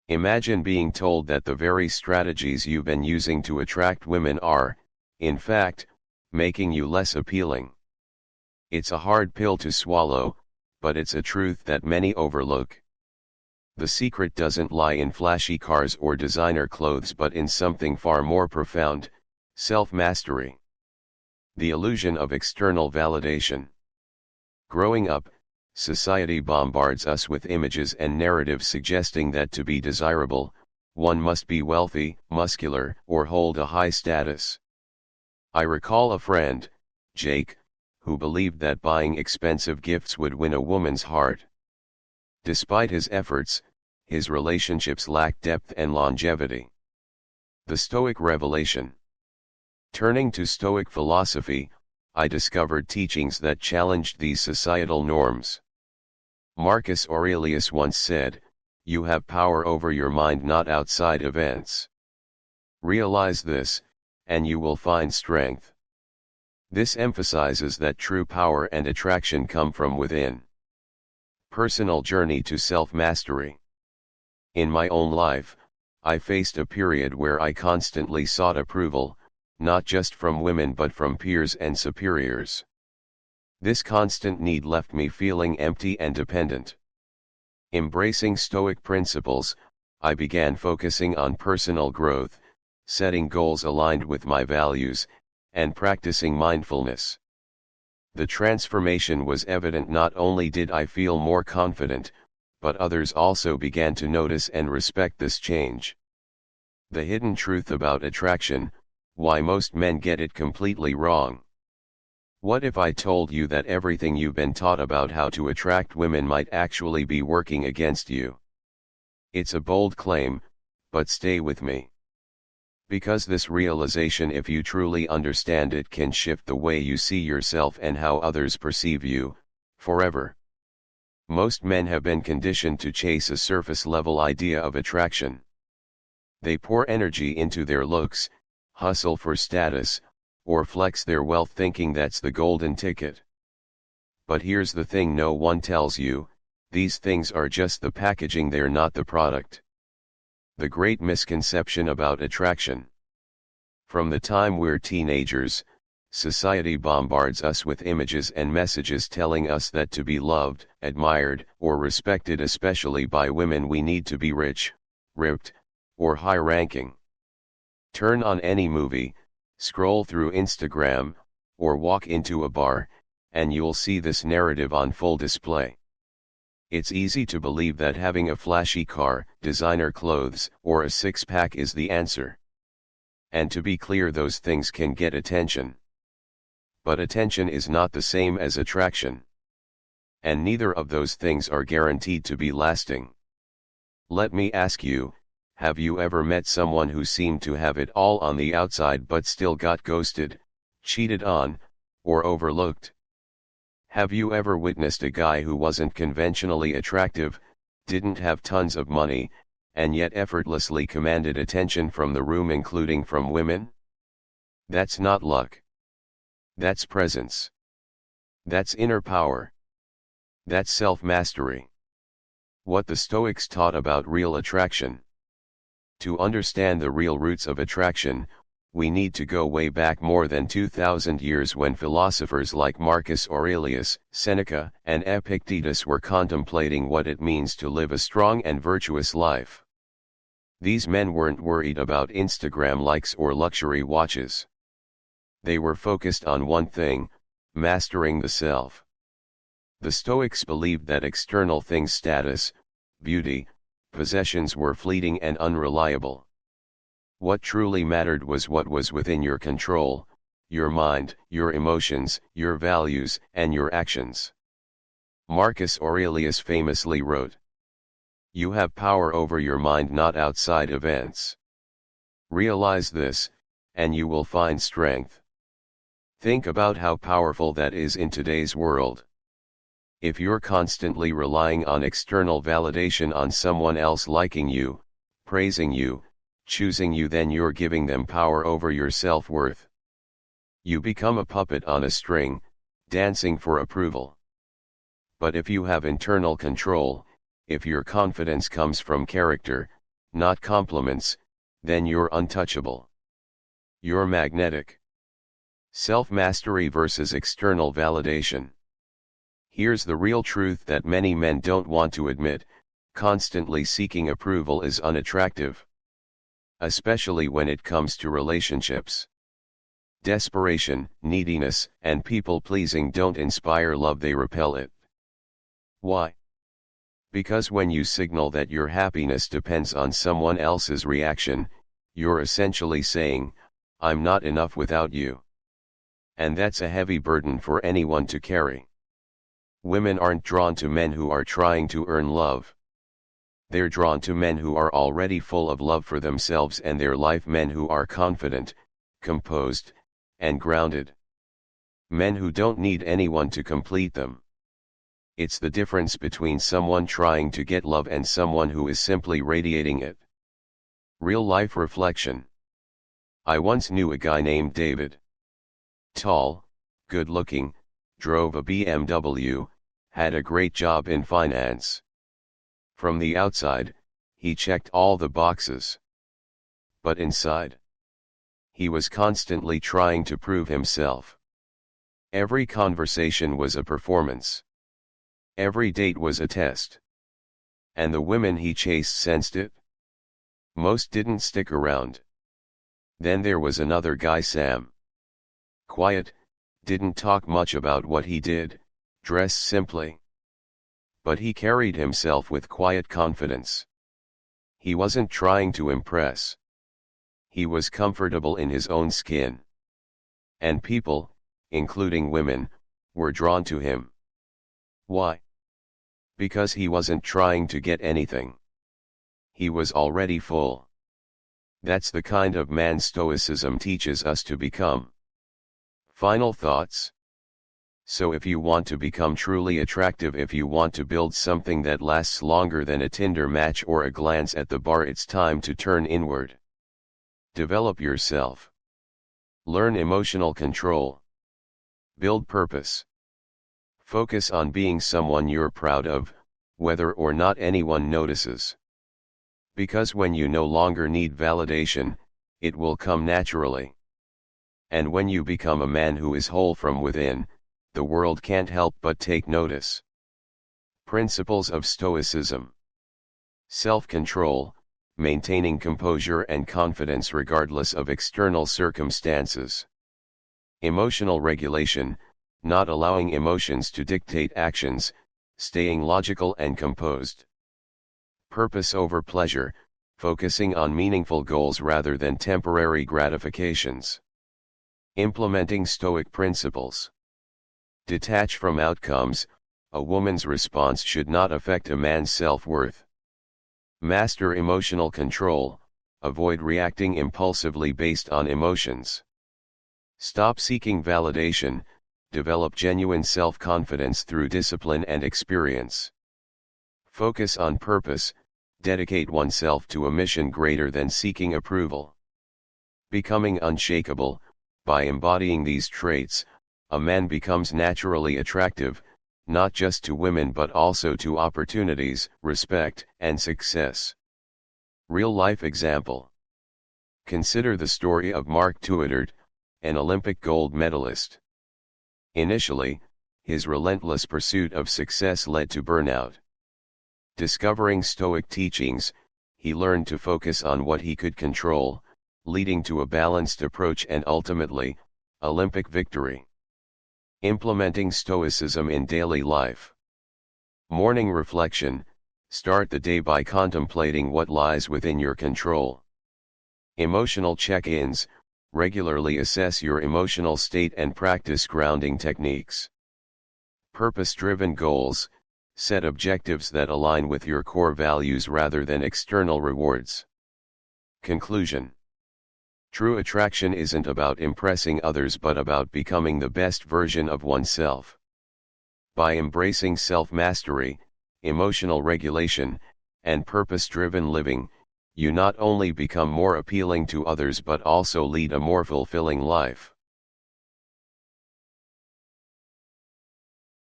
Imagine being told that the very strategies you've been using to attract women are, in fact, making you less appealing. It's a hard pill to swallow, but it's a truth that many overlook. The secret doesn't lie in flashy cars or designer clothes but in something far more profound: self-mastery. The illusion of external validation. Growing up, society bombards us with images and narratives suggesting that to be desirable, one must be wealthy, muscular, or hold a high status. I recall a friend, Jake, who believed that buying expensive gifts would win a woman's heart. Despite his efforts, his relationships lacked depth and longevity. The Stoic revelation. Turning to Stoic philosophy, I discovered teachings that challenged these societal norms. Marcus Aurelius once said, "You have power over your mind, not outside events. Realize this, and you will find strength." This emphasizes that true power and attraction come from within. Personal journey to self-mastery. In my own life, I faced a period where I constantly sought approval, not just from women but from peers and superiors. This constant need left me feeling empty and dependent. Embracing Stoic principles, I began focusing on personal growth, setting goals aligned with my values, and practicing mindfulness. The transformation was evident. Not only did I feel more confident, but others also began to notice and respect this change. The hidden truth about attraction: why most men get it completely wrong. What if I told you that everything you've been taught about how to attract women might actually be working against you? It's a bold claim, but stay with me. Because this realization, if you truly understand it, can shift the way you see yourself and how others perceive you, forever. Most men have been conditioned to chase a surface-level idea of attraction. They pour energy into their looks, hustle for status, or flex their wealth thinking that's the golden ticket. But here's the thing no one tells you: these things are just the packaging, they're not the product. The great misconception about attraction. From the time we're teenagers, society bombards us with images and messages telling us that to be loved, admired, or respected, especially by women, we need to be rich, ripped, or high-ranking. Turn on any movie, scroll through Instagram, or walk into a bar, and you'll see this narrative on full display. It's easy to believe that having a flashy car, designer clothes, or a six-pack is the answer. And to be clear, those things can get attention. But attention is not the same as attraction. And neither of those things are guaranteed to be lasting. Let me ask you, have you ever met someone who seemed to have it all on the outside but still got ghosted, cheated on, or overlooked? Have you ever witnessed a guy who wasn't conventionally attractive, didn't have tons of money, and yet effortlessly commanded attention from the room, including from women? That's not luck. That's presence. That's inner power. That's self-mastery. What the Stoics taught about real attraction. To understand the real roots of attraction, we need to go way back more than 2,000 years, when philosophers like Marcus Aurelius, Seneca, and Epictetus were contemplating what it means to live a strong and virtuous life. These men weren't worried about Instagram likes or luxury watches. They were focused on one thing: mastering the self. The Stoics believed that external things, status, beauty, possessions, were fleeting and unreliable. What truly mattered was what was within your control: your mind, your emotions, your values, and your actions. Marcus Aurelius famously wrote, "You have power over your mind, not outside events. Realize this, and you will find strength." Think about how powerful that is in today's world. If you're constantly relying on external validation, on someone else liking you, praising you, choosing you, then you're giving them power over your self-worth. You become a puppet on a string, dancing for approval. But if you have internal control, if your confidence comes from character, not compliments, then you're untouchable. You're magnetic. Self-mastery versus external validation. Here's the real truth that many men don't want to admit: constantly seeking approval is unattractive. Especially when it comes to relationships. Desperation, neediness, and people-pleasing don't inspire love, they repel it. Why? Because when you signal that your happiness depends on someone else's reaction, you're essentially saying, "I'm not enough without you." And that's a heavy burden for anyone to carry. Women aren't drawn to men who are trying to earn love. They're drawn to men who are already full of love for themselves and their life, men who are confident, composed, and grounded. Men who don't need anyone to complete them. It's the difference between someone trying to get love and someone who is simply radiating it. Real life reflection. I once knew a guy named David. Tall, good looking, drove a BMW, had a great job in finance. From the outside, he checked all the boxes. But inside, he was constantly trying to prove himself. Every conversation was a performance. Every date was a test. And the women he chased sensed it. Most didn't stick around. Then there was another guy, Sam. Quiet, didn't talk much about what he did, dressed simply. But he carried himself with quiet confidence. He wasn't trying to impress. He was comfortable in his own skin. And people, including women, were drawn to him. Why? Because he wasn't trying to get anything. He was already full. That's the kind of man Stoicism teaches us to become. Final thoughts? So if you want to become truly attractive, if you want to build something that lasts longer than a Tinder match or a glance at the bar, it's time to turn inward. Develop yourself. Learn emotional control. Build purpose. Focus on being someone you're proud of, whether or not anyone notices. Because when you no longer need validation, it will come naturally. And when you become a man who is whole from within, the world can't help but take notice. Principles of Stoicism. Self-control, maintaining composure and confidence regardless of external circumstances. Emotional regulation, not allowing emotions to dictate actions, staying logical and composed. Purpose over pleasure, focusing on meaningful goals rather than temporary gratifications. Implementing Stoic principles. Detach from outcomes. A woman's response should not affect a man's self-worth. Master emotional control, avoid reacting impulsively based on emotions. Stop seeking validation, develop genuine self-confidence through discipline and experience. Focus on purpose, dedicate oneself to a mission greater than seeking approval. Becoming unshakable. By embodying these traits, a man becomes naturally attractive, not just to women but also to opportunities, respect, and success. Real-life example. Consider the story of Mark Tuitert, an Olympic gold medalist. Initially, his relentless pursuit of success led to burnout. Discovering Stoic teachings, he learned to focus on what he could control, leading to a balanced approach and ultimately, Olympic victory. Implementing Stoicism in daily life. Morning reflection. Start the day by contemplating what lies within your control. Emotional check-ins. Regularly assess your emotional state and practice grounding techniques. Purpose-driven goals. Set objectives that align with your core values rather than external rewards. Conclusion. True attraction isn't about impressing others but about becoming the best version of oneself. By embracing self-mastery, emotional regulation, and purpose-driven living, you not only become more appealing to others but also lead a more fulfilling life.